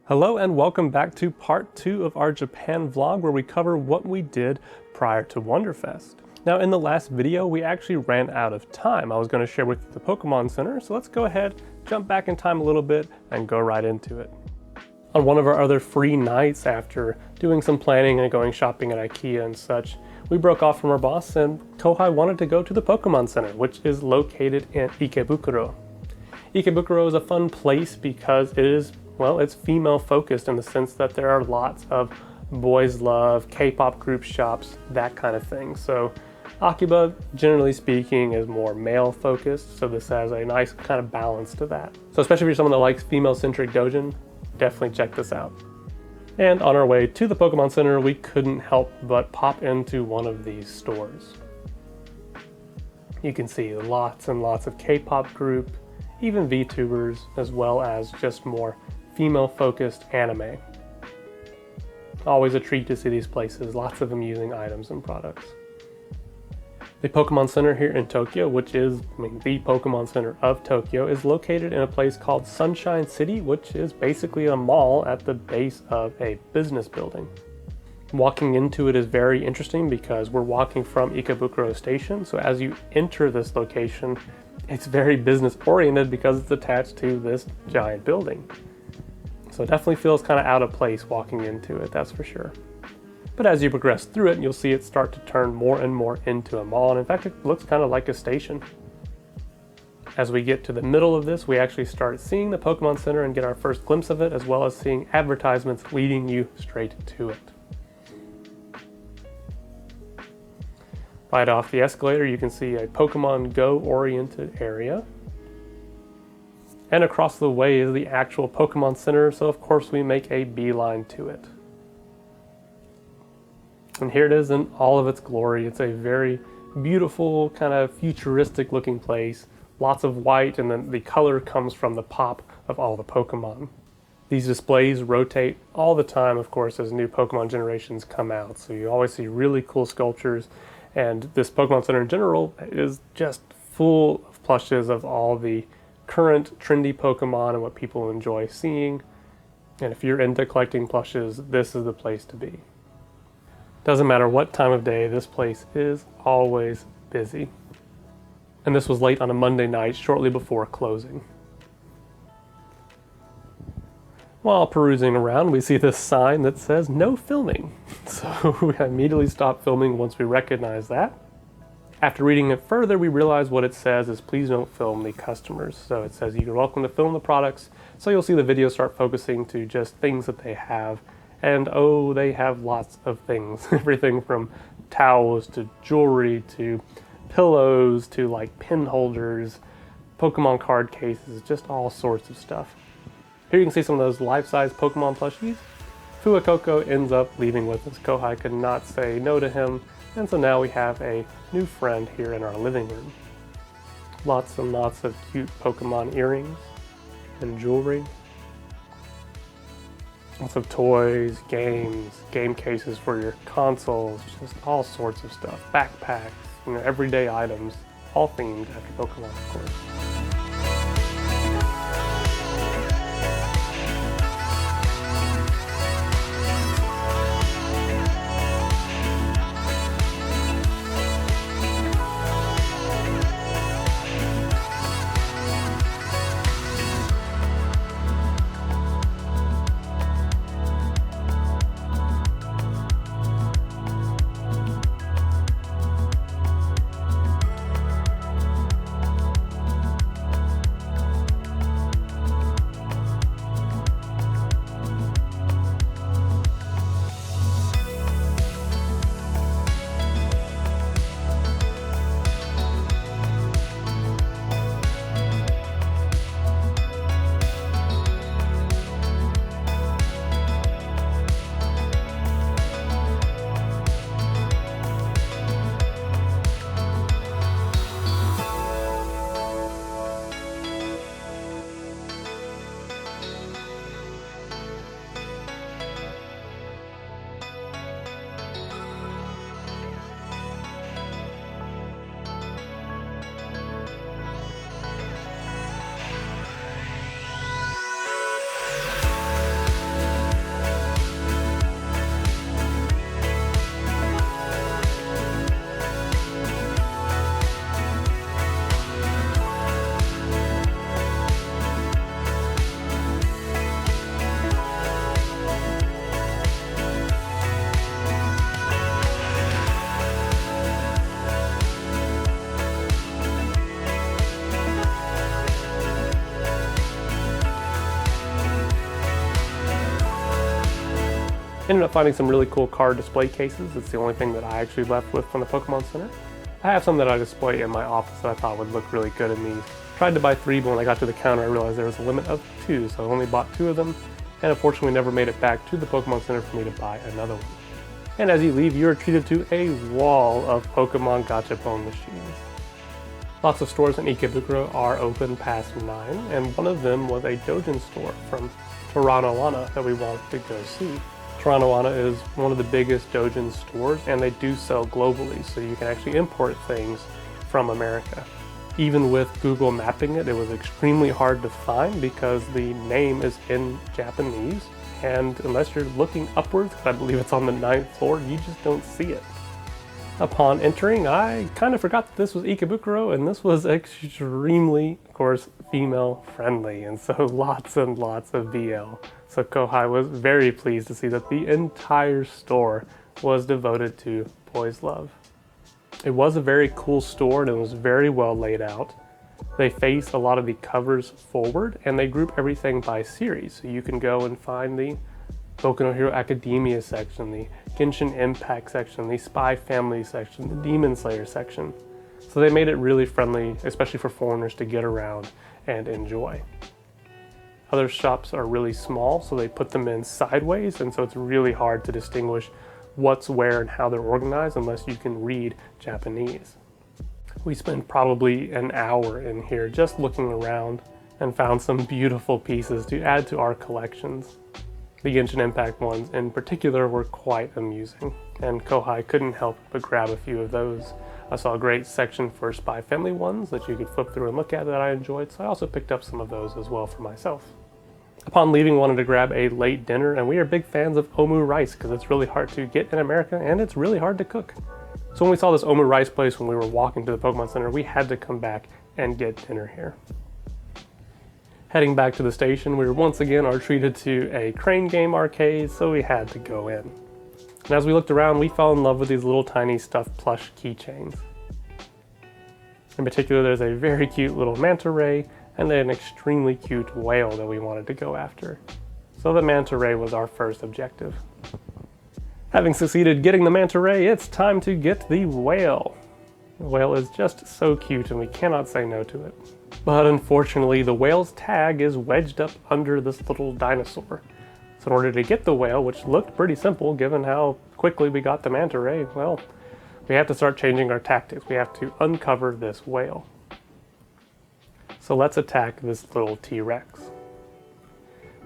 Hello and welcome back to part 2 of our Japan vlog where we cover what we did prior to Wonderfest. Now in the last video we actually ran out of time. I was going to share with you the Pokémon Center, so let's go ahead, jump back in time a little bit and go right into it. On one of our other free nights after doing some planning and going shopping at IKEA and such, we broke off from our boss and Kohai wanted to go to the Pokémon Center, which is located in Ikebukuro. Ikebukuro is a fun place because it is, well, it's female focused in the sense that there are lots of boys love, K-pop group shops, that kind of thing. So Akiba, generally speaking, is more male focused, so this has a nice kind of balance to that. So especially if you're someone that likes female-centric doujin, definitely check this out. And on our way to the Pokémon Center, we couldn't help but pop into one of these stores. You can see lots and lots of K-pop group, even VTubers, as well as just more female-focused anime. Always a treat to see these places, lots of amusing items and products. The Pokémon Center here in Tokyo, which is the Pokémon Center of Tokyo, is located in a place called Sunshine City, which is basically a mall at the base of a business building. Walking into it is very interesting because we're walking from Ikebukuro Station, so as you enter this location, it's very business oriented because it's attached to this giant building. So it definitely feels kind of out of place walking into it, that's for sure. But as you progress through it, you'll see it start to turn more and more into a mall, and in fact it looks kind of like a station. As we get to the middle of this, we actually start seeing the Pokémon Center and get our first glimpse of it, as well as seeing advertisements leading you straight to it. Right off the escalator, you can see a Pokemon Go oriented area. And across the way is the actual Pokémon Center, so of course we make a beeline to it. And here it is in all of its glory. It's a very beautiful, kind of futuristic looking place. Lots of white, and then the color comes from the pop of all the Pokemon. These displays rotate all the time, of course, as new Pokemon generations come out. So you always see really cool sculptures. And this Pokemon Center in general is just full of plushes of all the current trendy Pokemon and what people enjoy seeing. And if you're into collecting plushes, this is the place to be. Doesn't matter what time of day, this place is always busy. And this was late on a Monday night, shortly before closing. While perusing around, we see this sign that says no filming. So we immediately stopped filming once we recognized that. After reading it further, we realized what it says is please don't film the customers. So it says you're welcome to film the products. So you'll see the video start focusing to just things that they have. And oh, they have lots of things. Everything from towels to jewelry to pillows to like pin holders, Pokemon card cases, just all sorts of stuff. Here you can see some of those life-size Pokemon plushies. Fuecoco ends up leaving with us. Kohai could not say no to him, and so now we have a new friend here in our living room. Lots and lots of cute Pokemon earrings and jewelry. Lots of toys, games, game cases for your consoles, just all sorts of stuff. Backpacks, everyday items, all themed after Pokemon, of course. Ended up finding some really cool card display cases. It's the only thing that I actually left with from the Pokemon Center. I have some that I display in my office that I thought would look really good in these. Tried to buy 3, but when I got to the counter I realized there was a limit of 2, so I only bought 2 of them, and unfortunately never made it back to the Pokemon Center for me to buy another one. And as you leave, you are treated to a wall of Pokemon Gacha phone machines. Lots of stores in Ikebukuro are open past 9, and one of them was a Dojin store from Toranoana that we wanted to go see. Toranoana is one of the biggest Dojin stores, and they do sell globally, so you can actually import things from America. Even with Google mapping it, it was extremely hard to find because the name is in Japanese, and unless you're looking upwards, because I believe it's on the 9th floor, you just don't see it. Upon entering, I kind of forgot that this was Ikebukuro, and this was extremely, of course, female friendly, and so lots and lots of BL. So Kohai was very pleased to see that the entire store was devoted to boys' love. It was a very cool store and it was very well laid out. They face a lot of the covers forward and they group everything by series. So you can go and find the Boku no Hero Academia section, the Genshin Impact section, the Spy Family section, the Demon Slayer section. So they made it really friendly, especially for foreigners to get around and enjoy. Other shops are really small, so they put them in sideways, and so it's really hard to distinguish what's where and how they're organized unless you can read Japanese. We spent probably an hour in here just looking around and found some beautiful pieces to add to our collections. The Genshin Impact ones in particular were quite amusing, and Kohai couldn't help but grab a few of those. I saw a great section for Spy Family ones that you could flip through and look at that I enjoyed, so I also picked up some of those as well for myself. Upon leaving, wanted to grab a late dinner, and we are big fans of omu rice because it's really hard to get in America and it's really hard to cook. So when we saw this omu rice place when we were walking to the Pokemon Center, we had to come back and get dinner here. Heading back to the station, we once again are treated to a crane game arcade, so we had to go in. And as we looked around, we fell in love with these little tiny stuffed plush keychains. In particular, there's a very cute little manta ray and an extremely cute whale that we wanted to go after. So the manta ray was our first objective. Having succeeded getting the manta ray, it's time to get the whale. The whale is just so cute and we cannot say no to it. But unfortunately, the whale's tag is wedged up under this little dinosaur. So in order to get the whale, which looked pretty simple given how quickly we got the manta ray, well, we have to start changing our tactics. We have to uncover this whale. So let's attack this little T-Rex.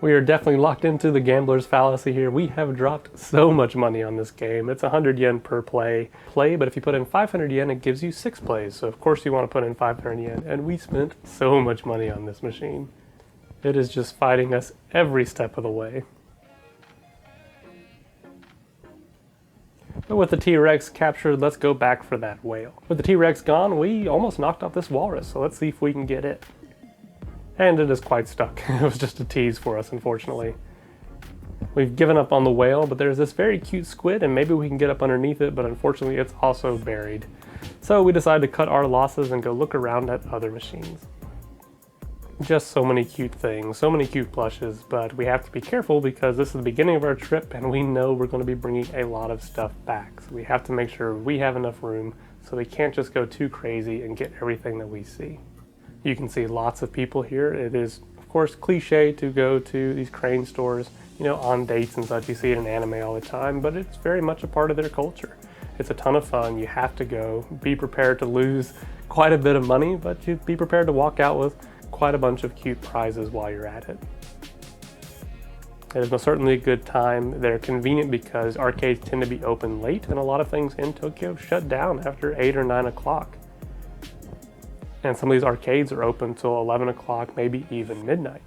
We are definitely locked into the gambler's fallacy here. We have dropped so much money on this game. It's 100 yen per play, but if you put in 500 yen, it gives you 6 plays. So of course you want to put in 500 yen, and we spent so much money on this machine. It is just fighting us every step of the way. But with the T-Rex captured, let's go back for that whale. With the T-Rex gone, we almost knocked off this walrus, so let's see if we can get it. And it is quite stuck. It was just a tease for us, unfortunately. We've given up on the whale, but there's this very cute squid, and maybe we can get up underneath it, but unfortunately it's also buried. So we decided to cut our losses and go look around at other machines. Just so many cute things, so many cute plushes, but we have to be careful because this is the beginning of our trip and we know we're going to be bringing a lot of stuff back. So we have to make sure we have enough room so we can't just go too crazy and get everything that we see. You can see lots of people here. It is, of course, cliche to go to these crane stores, you know, on dates and such. You see it in anime all the time, but it's very much a part of their culture. It's a ton of fun. You have to go. Be prepared to lose quite a bit of money, but you be prepared to walk out with quite a bunch of cute prizes while you're at it. It is most certainly a good time. They're convenient because arcades tend to be open late and a lot of things in Tokyo shut down after 8 or 9 o'clock. And some of these arcades are open till 11 o'clock, maybe even midnight.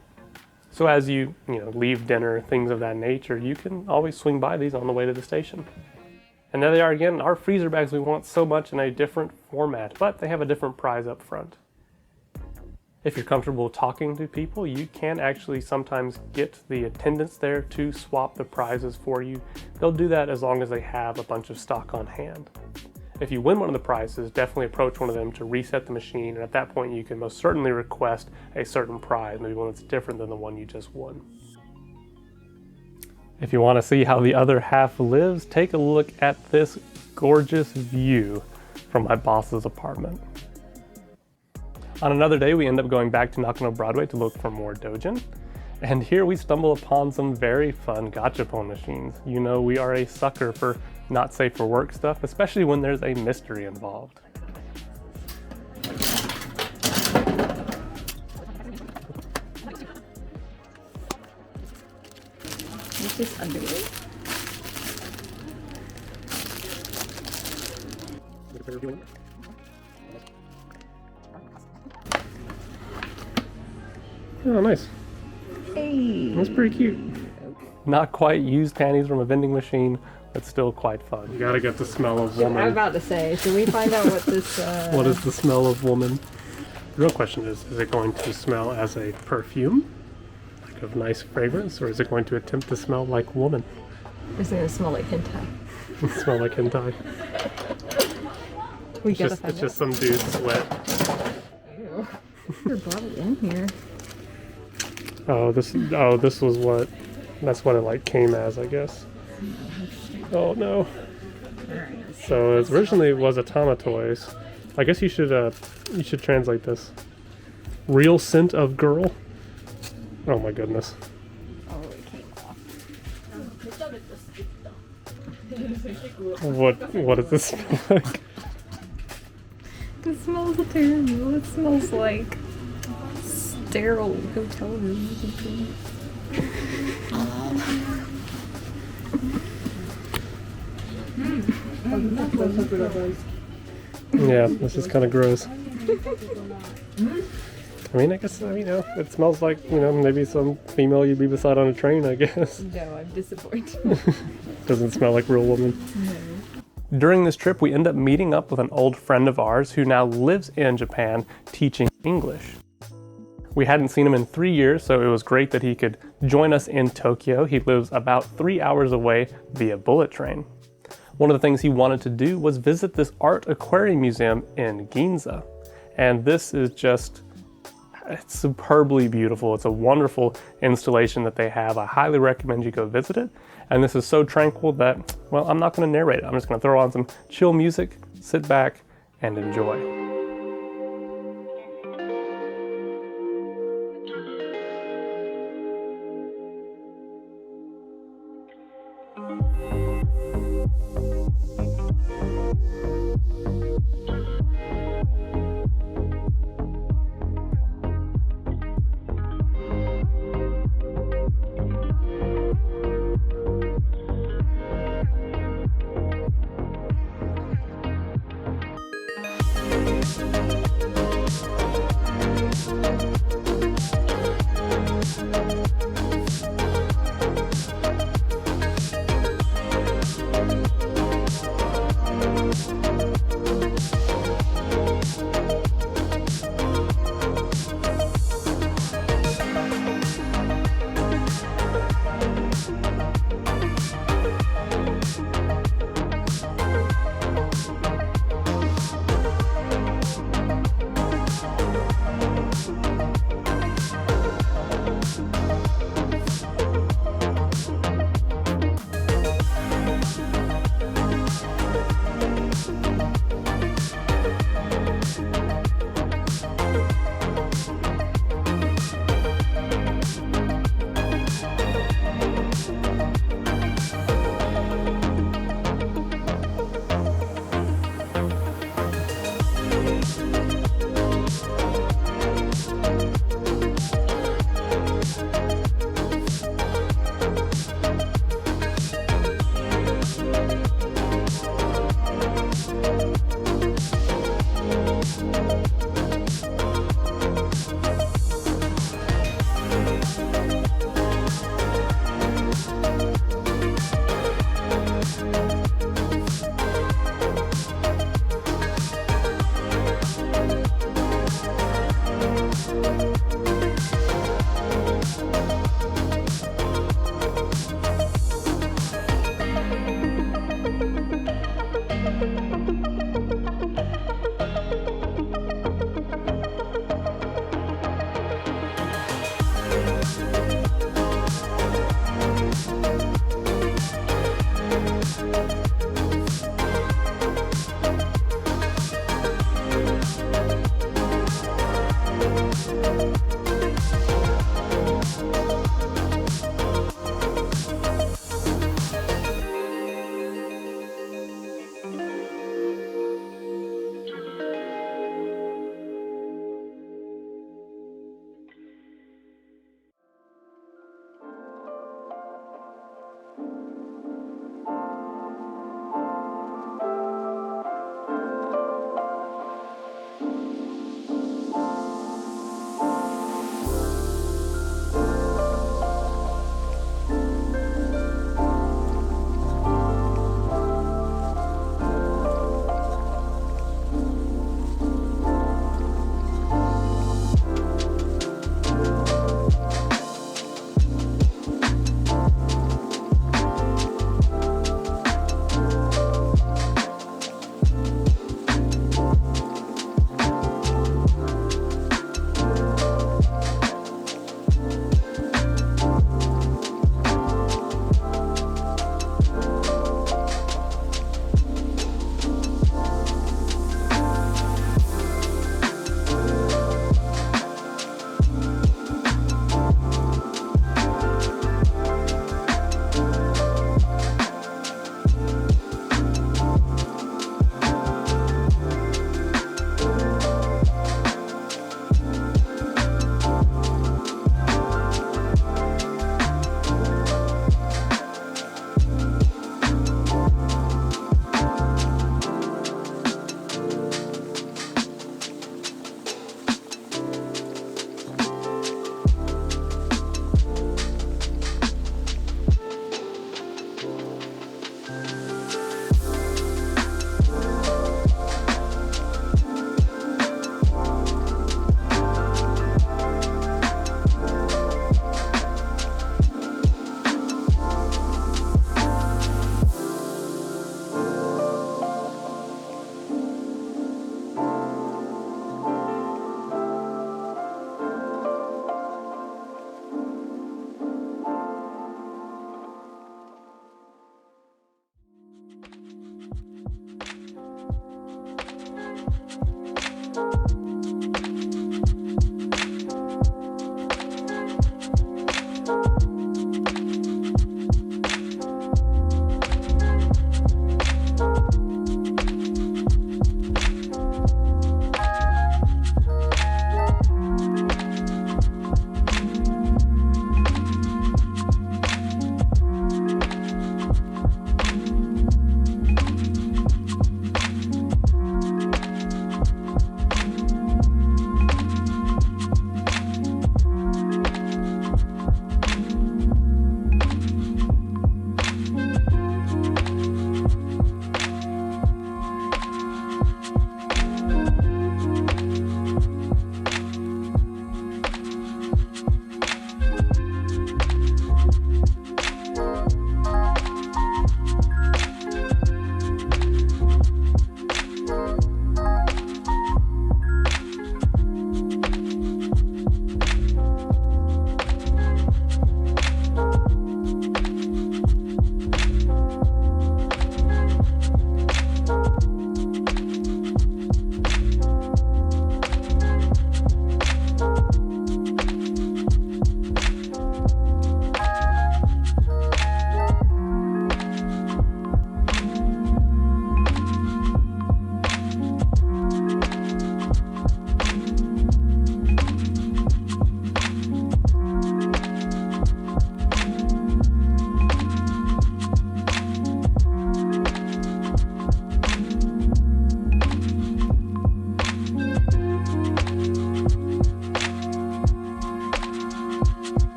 So as you leave dinner, things of that nature, you can always swing by these on the way to the station. And there they are again, our freezer bags we want so much in a different format, but they have a different prize up front. If you're comfortable talking to people, you can actually sometimes get the attendants there to swap the prizes for you. They'll do that as long as they have a bunch of stock on hand. If you win one of the prizes, definitely approach one of them to reset the machine, and at that point you can most certainly request a certain prize, maybe one that's different than the one you just won. If you want to see how the other half lives, take a look at this gorgeous view from my boss's apartment. On another day, we end up going back to Nakano Broadway to look for more dojin. And here we stumble upon some very fun gachapon machines. You know, we are a sucker for not safe for work stuff, especially when there's a mystery involved. Is this underwear? Oh, nice. Hey! That's pretty cute. Not quite used panties from a vending machine, but still quite fun. You gotta get the smell of woman. I was about to say, should we find out what this, What is the smell of woman? The real question is it going to smell as a perfume? Like of nice fragrance? Or is it going to attempt to smell like woman? Is it gonna smell like hentai? Smell like hentai. We gotta find It's just some dude's sweat. Ew. You're probably in here. Oh, this was what, that's what it like came as, I guess. Oh no. So it originally was Atama Toys. I guess you should translate this. Real scent of girl. Oh my goodness. Oh, it came off. What does this smell like? It smells terrible. It smells like sterile hotel room. Yeah, this is kind of gross. I mean, I guess, you know, it smells like, you know, maybe some female you'd be beside on a train, I guess. No, I'm disappointed. Doesn't smell like real woman. No. During this trip, we end up meeting up with an old friend of ours who now lives in Japan teaching English. We hadn't seen him in 3 years, so it was great that he could join us in Tokyo. He lives about 3 hours away via bullet train. One of the things he wanted to do was visit this art aquarium museum in Ginza. And this is just, it's superbly beautiful. It's a wonderful installation that they have. I highly recommend you go visit it. And this is so tranquil that, well, I'm not going to narrate it. I'm just going to throw on some chill music, sit back, and enjoy.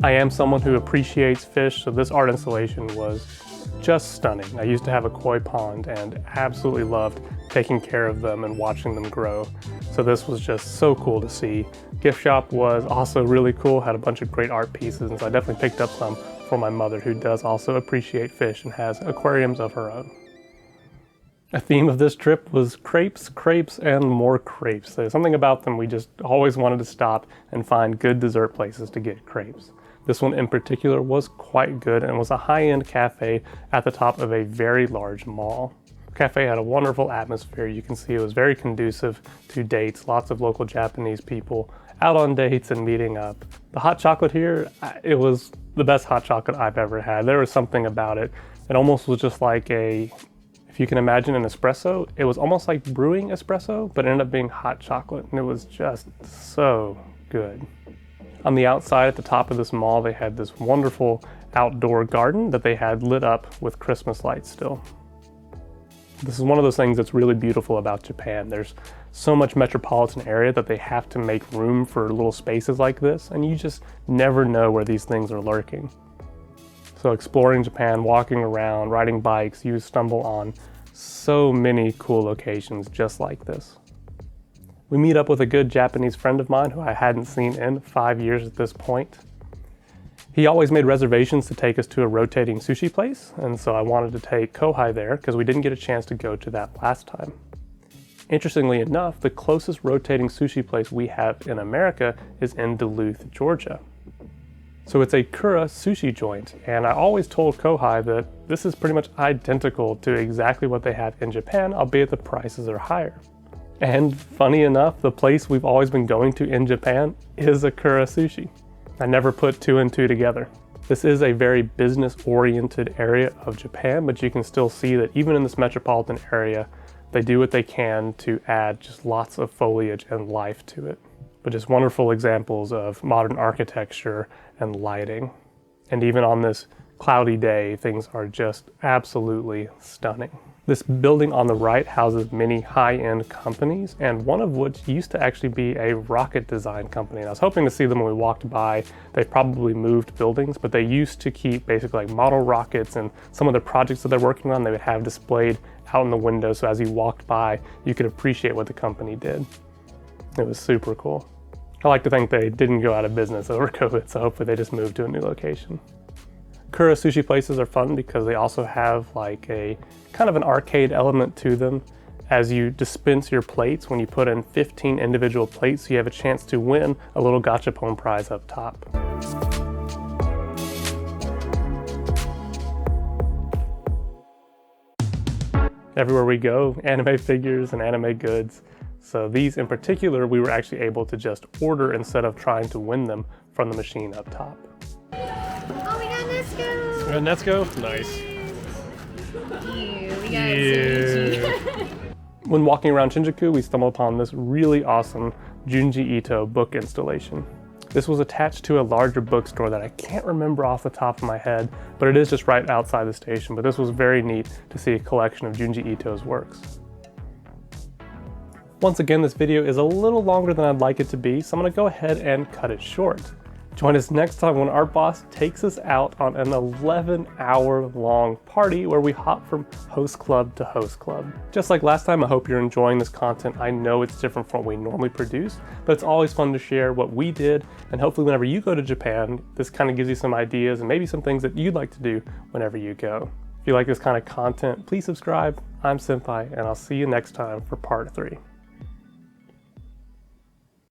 I am someone who appreciates fish, so this art installation was just stunning. I used to have a koi pond and absolutely loved taking care of them and watching them grow. So this was just so cool to see. Gift shop was also really cool, had a bunch of great art pieces, and so I definitely picked up some for my mother, who does also appreciate fish and has aquariums of her own. A theme of this trip was crepes, crepes, and more crepes. There's something about them we just always wanted to stop and find good dessert places to get crepes. This one in particular was quite good and was a high-end cafe at the top of a very large mall. The cafe had a wonderful atmosphere. You can see it was very conducive to dates, lots of local Japanese people out on dates and meeting up. The hot chocolate here, it was the best hot chocolate I've ever had. There was something about it. It almost was just like if you can imagine an espresso, it was almost like brewing espresso, but it ended up being hot chocolate, and it was just so good. On the outside at the top of this mall, they had this wonderful outdoor garden that they had lit up with Christmas lights still. This is one of those things that's really beautiful about Japan. There's so much metropolitan area that they have to make room for little spaces like this, and you just never know where these things are lurking. So exploring Japan, walking around, riding bikes, you stumble on so many cool locations just like this. We meet up with a good Japanese friend of mine who I hadn't seen in 5 years at this point. He always made reservations to take us to a rotating sushi place, and so I wanted to take Kohai there because we didn't get a chance to go to that last time. Interestingly enough, the closest rotating sushi place we have in America is in Duluth, Georgia. So it's a Kura sushi joint, and I always told Kohai that this is pretty much identical to exactly what they have in Japan, albeit the prices are higher. And funny enough, the place we've always been going to in Japan is a Kura sushi. I never put two and two together. This is a very business-oriented area of Japan, but you can still see that even in this metropolitan area, they do what they can to add just lots of foliage and life to it. But just wonderful examples of modern architecture and lighting. And even on this cloudy day, things are just absolutely stunning. This building on the right houses many high-end companies, and one of which used to actually be a rocket design company. And I was hoping to see them when we walked by. They probably moved buildings, but they used to keep basically like model rockets, and some of the projects that they're working on, they would have displayed out in the window, so as you walked by, you could appreciate what the company did. It was super cool. I like to think they didn't go out of business over COVID, so hopefully they just moved to a new location. Kura sushi places are fun because they also have like a kind of an arcade element to them. As you dispense your plates, when you put in 15 individual plates, you have a chance to win a little gachapon prize up top. Everywhere we go, anime figures and anime goods. So these in particular, we were actually able to just order instead of trying to win them from the machine up top. Oh, we got Nesco! We got Nesco? Nice. We got Sushi. When walking around Shinjuku, we stumbled upon this really awesome Junji Ito book installation. This was attached to a larger bookstore that I can't remember off the top of my head, but it is just right outside the station. But this was very neat to see a collection of Junji Ito's works. Once again, this video is a little longer than I'd like it to be, so I'm gonna go ahead and cut it short. Join us next time when our boss takes us out on an 11-hour long party where we hop from host club to host club. Just like last time, I hope you're enjoying this content. I know it's different from what we normally produce, but it's always fun to share what we did, and hopefully whenever you go to Japan, this kind of gives you some ideas and maybe some things that you'd like to do whenever you go. If you like this kind of content, please subscribe. I'm Senpai, and I'll see you next time for part 3.